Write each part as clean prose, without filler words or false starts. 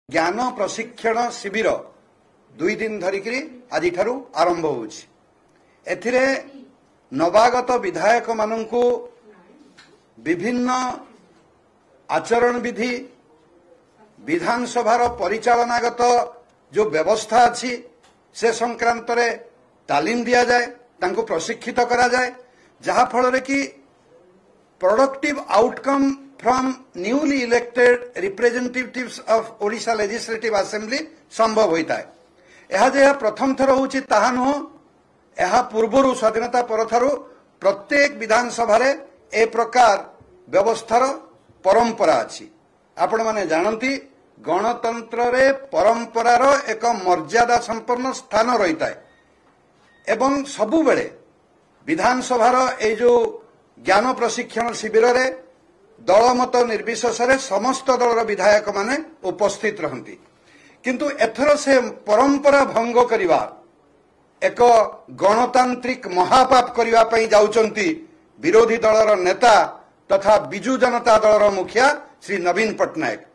ज्ञान प्रशिक्षण शिविर 2 दिन धरिक आज आरंभ होथिरे नवागत विधायक मानू विभिन्न आचरण विधि विधानसभार परिचालनागत जो व्यवस्था अच्छी से संक्रांत रे तालीम दिया जाए, तांको प्रशिक्षित करा जाए, जहा फल कि productive outcome from newly elected representatives of Odisha legislative assembly संभव होता है। यह जे प्रथम थर होची ताहा नुह, यह पूर्व स्वाधीनता परथारु प्रत्येक विधानसभा रे ए प्रकार व्यवस्थार परंपरा अच्छी। आपण माने जानती गणतंत्र रे परंपरार एक मर्यादा संपन्न स्थान रही है एवं सबु बेले विधानसभार ए जो ज्ञान प्रशिक्षण शिविर रे दलमत निर्विशेष समस्त दलर विधायक माने उपस्थित रहती, किंतु एथर से परंपरा भंग करिवा एक गणतांत्रिक महापाप करिवा पई जाउचंती विरोधी दलर नेता तथा बिजु जनता दलर मुखिया श्री नवीन पट्टनायक।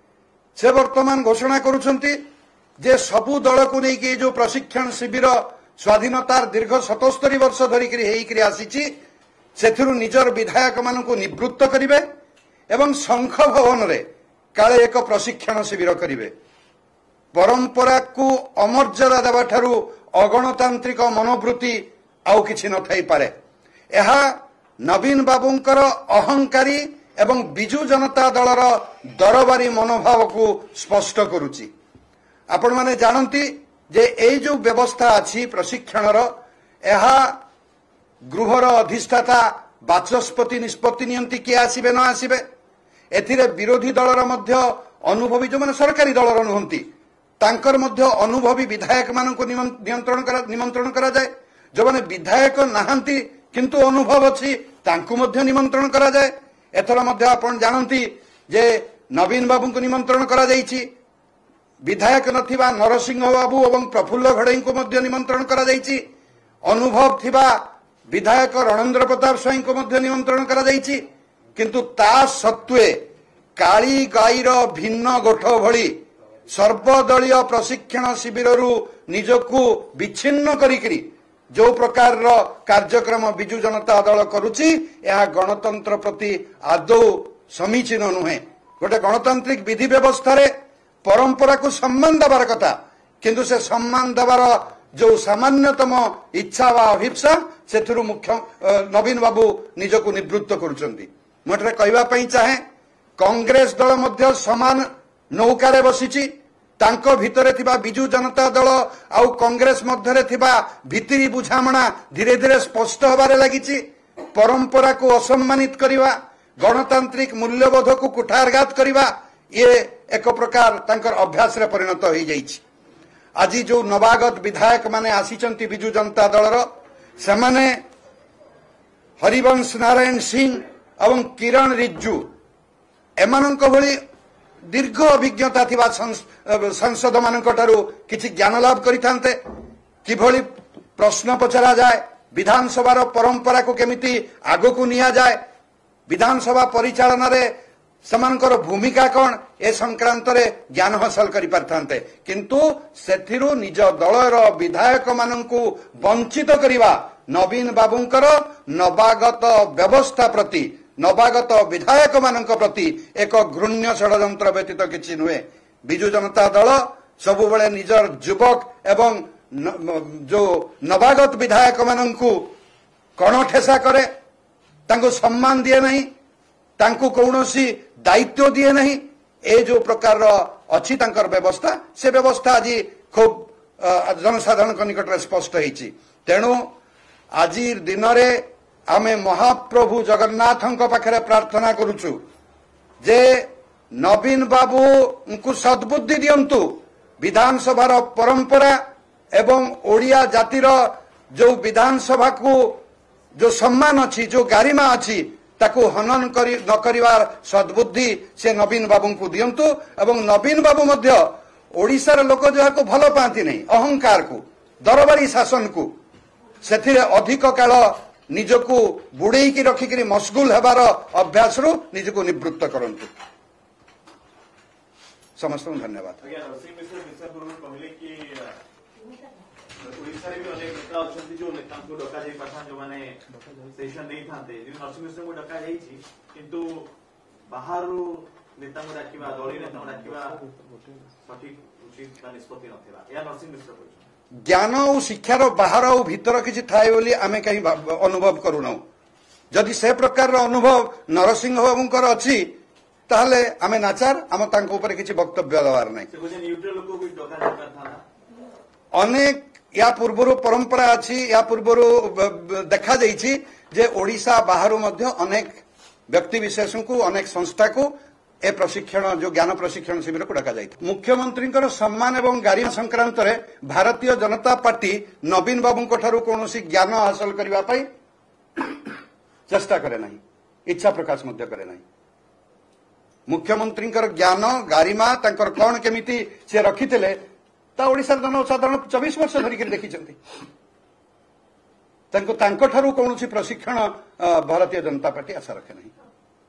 से वर्तमान घोषणा करुछंती जे सबु दल को लेकिन जो प्रशिक्षण शिविर स्वाधीनतार दीर्घ 77 वर्ष धरिक हेइकरी आसीची सेथिरु निजर विधायक मानकु निवृत्त करिवे एवं शंख भवन रे काले एक प्रशिक्षण शिविर करिवे। परंपरा को अमर्यादा देवा ठारू अगणतांत्रिक मनोवृत्ति आउ किछि न थाई पारे। एहा नवीन बाबूंकर अहंकारी एवं बिजु जनता दलर दरबारी मनोभाव को स्पष्ट करुची। आपण माने जानती जे ए जो व्यवस्था अछि प्रशिक्षणर, एहा गृहर अधिष्ठाता बाचस्पति निष्पत्ति नियंती किए आसीबे न आसीबे। एथिरे विरोधी दलर मध्य अनुभवी जो माने सरकारी दलर नुहंती तांकर मध्य अनुभवी विधायक मानक निमंत्रण करा जाए। जो माने विधायक नाहंती किंतु अनुभव अछि तांकु मध्य निमंत्रण करा जाए। एथर मध्य आपण जानती जे नवीन बाबू को निमंत्रण करा जाइछि, विधायक नथिबा नरसिंह बाबू एवं प्रफुल्ल घड़ई को मध्य निमंत्रण करा जाइछि, अनुभव थिबा विधायक रणेंद्र प्रताप स्वाई को मध्य निमंत्रण करा जाइछि, किंतु ता सत्वे काली गाईर भिन्न गोठ भली सर्वदलीय प्रशिक्षण शिविररू निजकू विच्छिन्न करिकरी जो प्रकार कार्यक्रम बिजु जनता दल करुची, यह गणतंत्र प्रति आदौ समीचीन नुहे। गोटे गणतांत्रिक विधि व्यवस्था रे परंपरा को सम्मान देवार कथा, किंतु से सम्मान देवार जो सामान्यतम इच्छा व अभिप्सा से मुख्य नवीन बाबू निजको निवृत्त करुचंती। मोटे कहवा पई चाहे कांग्रेस दल मध्य समान नौकारे बसिची, तांको भितरे थिबा बिजु जनता दल आउ कांग्रेस मध्यरे थिबा भितरी बुझामणा धीरे धीरे स्पष्ट होबारे लागिची। परंपरा को असम्मानित करिवा, गणतांत्रिक मूल्यबोध को कुठारघात करिवा, ये एक प्रकार तांकर अभ्यास रे परिणत होई जाइछि। आज जो नवागत विधायक माने आसीचंती बिजु जनता दलर, सेमाने हरिवंश नारायण सिंह एवं किरण रिज्जू एमानंक भली दीर्घ अभिज्ञता थिबा सांसद मानक ठारू किछि ज्ञान लाभ करिथान्ते, किभली प्रश्न पचरा जाए, विधानसभार परंपरा को केमिति आगो को निया जाए, विधानसभा परिचालन रे समानकर भूमिका कौन ए संक्रांत रे ज्ञान हासिल करि परथान्ते, किंतु सेथिरु निज दलर विधायक मानकु वंचित करिवा नवीन बाबूंकर नवागत व्यवस्था प्रति नवागत विधायक मानक प्रति एक घृण्य षड्यंत्र व्यतीत किछि नुहे। बिजु जनता दल सबु बेले निजर युवक एवं जो नवागत विधायक मानकु कणठेसा करे, तांको सम्मान दिए नहीं, तांको कौनसी दायित्व दिए नहीं। ए जो प्रकार अच्छी तांकर व्यवस्था, से व्यवस्था आज खूब जनसाधारण निकट में स्पष्ट होइछि। तेणु आज दिन रे आमे महाप्रभु जगन्नाथंक पाखरे प्रार्थना करुचु जे नवीन बाबू को सद्बुद्धि दियंतु, विधानसभार परंपरा एवं ओडिया जातिर जो विधानसभा को जो सम्मान अच्छी, जो गारिमा अच्छी, ताको हनन करी न करिवार सद्बुद्धि से नवीन बाबू को दियंतु। एवं नवीन बाबू मध्य ओडिशार लोक जो भल पाती नहीं, अहंकार को दरबारी शासन को सेथिरे अधिक काल निजको बुड़े की रखिक मशगुल हेबार अभ्यास निजको निवृत्त करंतु। समस्त धन्यवाद। ओडिशा भी अनेक नेता अच्छे जो नेता को डका जाई पाछा जो माने सेशन नहीं थाते जो नरसिंह मिश्र को डका जाई छी किंतु बाहर नेता को डाकिबा दली नेता को डाकिबा सठिक उचित निष्पत्ति नथिला या नरसिंह मिश्र को ज्ञान और शिक्षार बाहर और भीतर किसी थाए बोली आमे कहीं अनुभव करूना जदि से प्रकार अनुभव नरसिंह बाबूंकर अच्छी ताहले आमे नाचार आम तांको ऊपर किसी वक्तव्य देवार नहीं अनेक या पूर्व परंपरा अच्छी या पूर्व देखा जाइछि जे ओडिशा बाहर मध्य अनेक व्यक्ति विशेष को अनेक संस्था को ए प्रशिक्षण जो ज्ञान प्रशिक्षण शिविर को डका जाइथा मुख्यमंत्री सम्मान एवं गारिमा संक्रांत रे भारतीय जनता पार्टी नवीन बाबू कौन ज्ञान हासिल करने चेष्टा करे नहीं इच्छा प्रकाश मध्य करे नहीं मुख्यमंत्री ज्ञान गारिमा तांकर कौन केमिति से रखिथिले ता ओडिशा जनसाधारण 24 वर्ष धरिक देखी कौन प्रशिक्षण भारतीय जनता पार्टी आशा रखे नहीं।